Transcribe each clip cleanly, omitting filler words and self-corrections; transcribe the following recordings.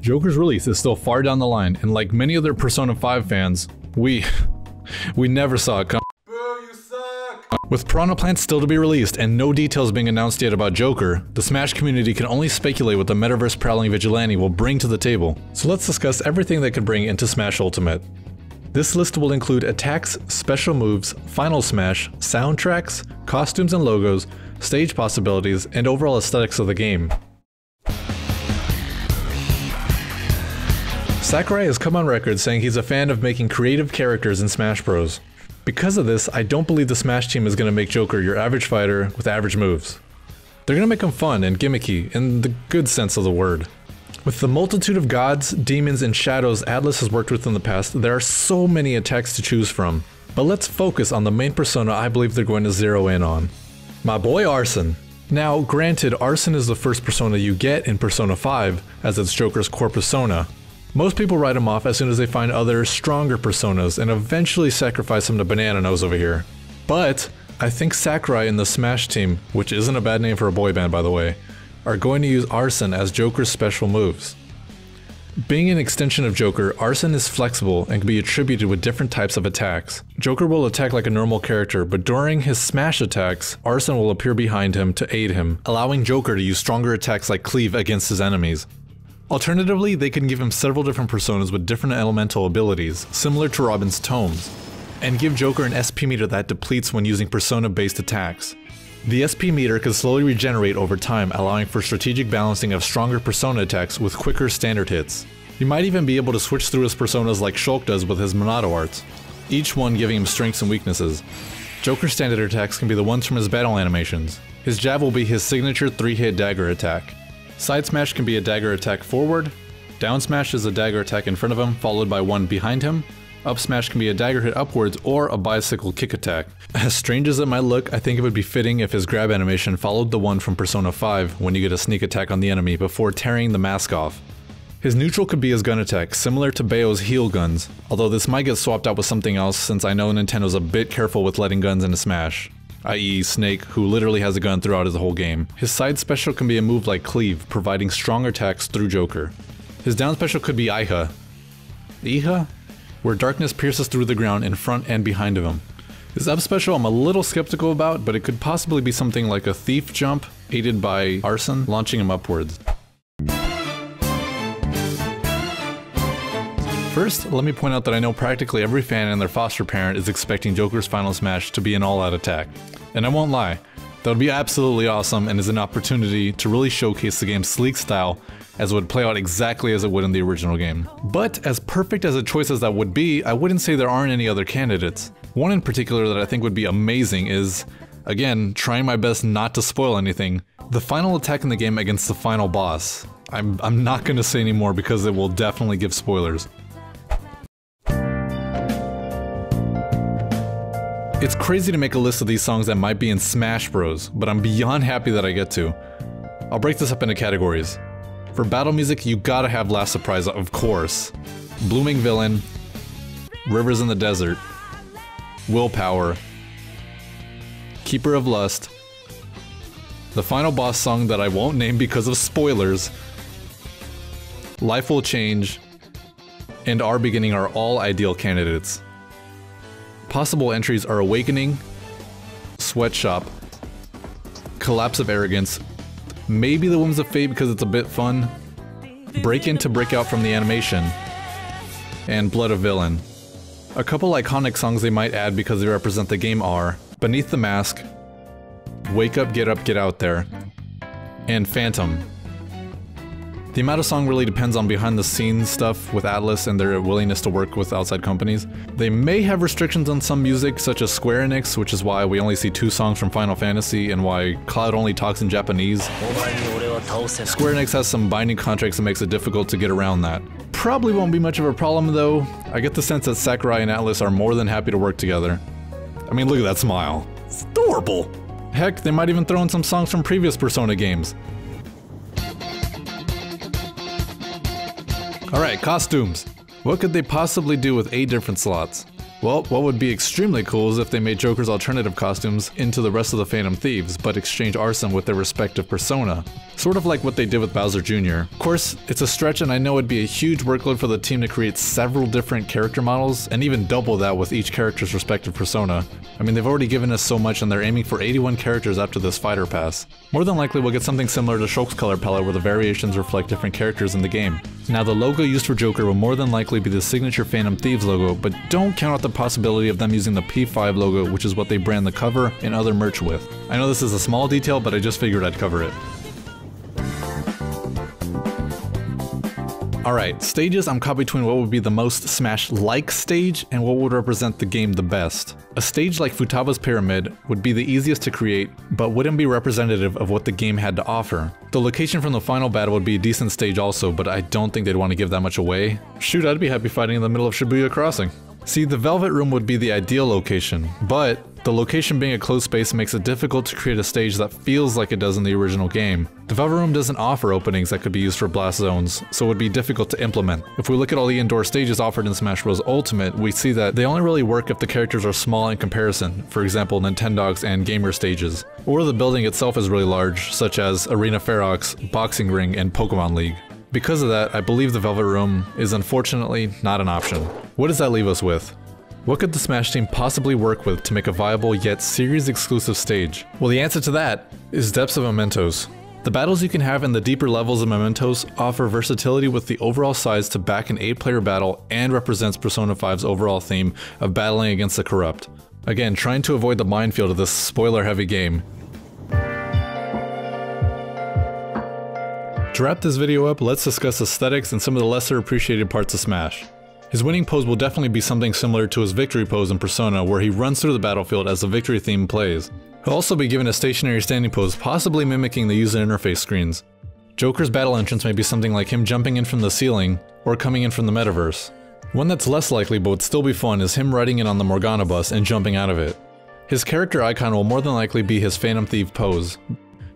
Joker's release is still far down the line, and like many other Persona 5 fans, we never saw it come. Boo, you suck! With Piranha Plant still to be released and no details being announced yet about Joker, the Smash community can only speculate what the metaverse prowling vigilante will bring to the table. So let's discuss everything they could bring into Smash Ultimate. This list will include attacks, special moves, final smash, soundtracks, costumes and logos, stage possibilities, and overall aesthetics of the game. Sakurai has come on record saying he's a fan of making creative characters in Smash Bros. Because of this, I don't believe the Smash team is going to make Joker your average fighter with average moves. They're going to make him fun and gimmicky, in the good sense of the word. With the multitude of gods, demons, and shadows Atlus has worked with in the past, there are so many attacks to choose from. But let's focus on the main persona I believe they're going to zero in on. My boy Arsene. Now, granted, Arsene is the first persona you get in Persona 5, as it's Joker's core persona. Most people write him off as soon as they find other, stronger personas, and eventually sacrifice him to Banana Nose over here. But I think Sakurai and the Smash team, which isn't a bad name for a boy band by the way, are going to use Arsene as Joker's special moves. Being an extension of Joker, Arsene is flexible and can be attributed with different types of attacks. Joker will attack like a normal character, but during his smash attacks, Arsene will appear behind him to aid him, allowing Joker to use stronger attacks like Cleave against his enemies. Alternatively, they can give him several different personas with different elemental abilities, similar to Robin's tomes, and give Joker an SP meter that depletes when using persona-based attacks. The SP meter can slowly regenerate over time, allowing for strategic balancing of stronger persona attacks with quicker standard hits. You might even be able to switch through his personas like Shulk does with his Monado arts, each one giving him strengths and weaknesses. Joker's standard attacks can be the ones from his battle animations. His jab will be his signature 3-hit dagger attack. Side smash can be a dagger attack forward, down smash is a dagger attack in front of him followed by one behind him, up smash can be a dagger hit upwards or a bicycle kick attack. As strange as it might look, I think it would be fitting if his grab animation followed the one from Persona 5 when you get a sneak attack on the enemy before tearing the mask off. His neutral could be his gun attack, similar to Bayo's heal guns, although this might get swapped out with something else since I know Nintendo's a bit careful with letting guns into Smash, i.e. Snake, who literally has a gun throughout his whole game. His side special can be a move like Cleave, providing strong attacks through Joker. His down special could be Iha, where darkness pierces through the ground in front and behind of him. His up special I'm a little skeptical about, but it could possibly be something like a thief jump, aided by Arsene, launching him upwards. First, let me point out that I know practically every fan and their foster parent is expecting Joker's final smash to be an all-out attack. And I won't lie, that would be absolutely awesome and is an opportunity to really showcase the game's sleek style as it would play out exactly as it would in the original game. But as perfect as a choice as that would be, I wouldn't say there aren't any other candidates. One in particular that I think would be amazing is, again, trying my best not to spoil anything, the final attack in the game against the final boss. I'm not gonna say any more because it will definitely give spoilers. It's crazy to make a list of these songs that might be in Smash Bros, but I'm beyond happy that I get to. I'll break this up into categories. For battle music, you gotta have Last Surprise, of course. Blooming Villain, Rivers in the Desert, Willpower, Keeper of Lust, the final boss song that I won't name because of spoilers, Life Will Change, and Our Beginning are all ideal candidates. Possible entries are Awakening, Sweatshop, Collapse of Arrogance, maybe The Whims of Fate because it's a bit fun, Break In to Break Out from the animation, and Blood of Villain. A couple iconic songs they might add because they represent the game are Beneath the Mask, Wake Up, Get Out There, and Phantom. The amount of song really depends on behind the scenes stuff with Atlus and their willingness to work with outside companies. They may have restrictions on some music such as Square Enix, which is why we only see 2 songs from Final Fantasy and why Cloud only talks in Japanese. Square Enix has some binding contracts that makes it difficult to get around that. Probably won't be much of a problem though. I get the sense that Sakurai and Atlus are more than happy to work together. I mean, look at that smile. It's adorable. Heck, they might even throw in some songs from previous Persona games. Alright, costumes. What could they possibly do with 8 different slots? Well, what would be extremely cool is if they made Joker's alternative costumes into the rest of the Phantom Thieves, but exchange Arsene with their respective persona. sort of like what they did with Bowser Jr. Of course, it's a stretch and I know it'd be a huge workload for the team to create several different character models, and even double that with each character's respective persona. I mean, they've already given us so much and they're aiming for 81 characters after this fighter pass. More than likely we'll get something similar to Shulk's color palette where the variations reflect different characters in the game. Now the logo used for Joker will more than likely be the signature Phantom Thieves logo, but don't count out the possibility of them using the P5 logo, which is what they brand the cover and other merch with. I know this is a small detail, but I just figured I'd cover it. Alright, stages, I'm caught between what would be the most Smash-like stage and what would represent the game the best. A stage like Futaba's Pyramid would be the easiest to create, but wouldn't be representative of what the game had to offer. The location from the final battle would be a decent stage also, but I don't think they'd want to give that much away. Shoot, I'd be happy fighting in the middle of Shibuya Crossing. See, the Velvet Room would be the ideal location, but the location being a closed space makes it difficult to create a stage that feels like it does in the original game. The Velvet Room doesn't offer openings that could be used for blast zones, so it would be difficult to implement. If we look at all the indoor stages offered in Smash Bros. Ultimate, we see that they only really work if the characters are small in comparison, for example Nintendogs and Gamer stages, or the building itself is really large, such as Arena Ferox, Boxing Ring, and Pokemon League. Because of that, I believe the Velvet Room is unfortunately not an option. What does that leave us with? What could the Smash team possibly work with to make a viable yet series exclusive stage? Well, the answer to that is depths of mementos. The battles you can have in the deeper levels of mementos offer versatility with the overall size to back an 8-player battle and represents Persona 5's overall theme of battling against the corrupt. Again, trying to avoid the minefield of this spoiler-heavy game. To wrap this video up, let's discuss aesthetics and some of the lesser appreciated parts of Smash. His winning pose will definitely be something similar to his victory pose in Persona, where he runs through the battlefield as the victory theme plays. He'll also be given a stationary standing pose, possibly mimicking the user interface screens. Joker's battle entrance may be something like him jumping in from the ceiling, or coming in from the metaverse. One that's less likely but would still be fun is him riding in on the Morgana bus and jumping out of it. His character icon will more than likely be his Phantom Thief pose.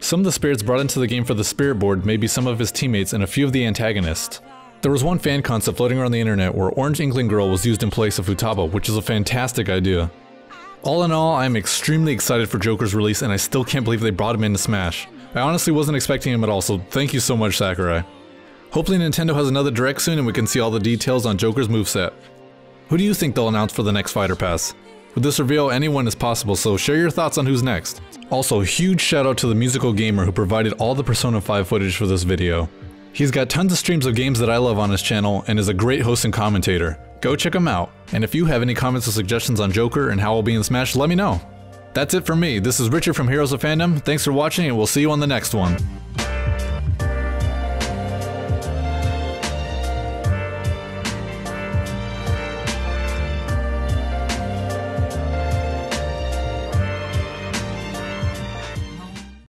Some of the spirits brought into the game for the Spirit Board may be some of his teammates and a few of the antagonists. There was one fan concept floating around the internet where Orange Inkling Girl was used in place of Futaba, which is a fantastic idea. All in all, I am extremely excited for Joker's release and I still can't believe they brought him into Smash. I honestly wasn't expecting him at all, so thank you so much, Sakurai. Hopefully Nintendo has another Direct soon and we can see all the details on Joker's moveset. Who do you think they'll announce for the next Fighter Pass? With this reveal, anyone is possible, so share your thoughts on who's next. Also, huge shout out to the Musical Gamer who provided all the Persona 5 footage for this video. He's got tons of streams of games that I love on his channel and is a great host and commentator. Go check him out. And if you have any comments or suggestions on Joker and how I'll be in Smash, let me know. That's it from me. This is Richard from Heroes of Fandom. Thanks for watching and we'll see you on the next one.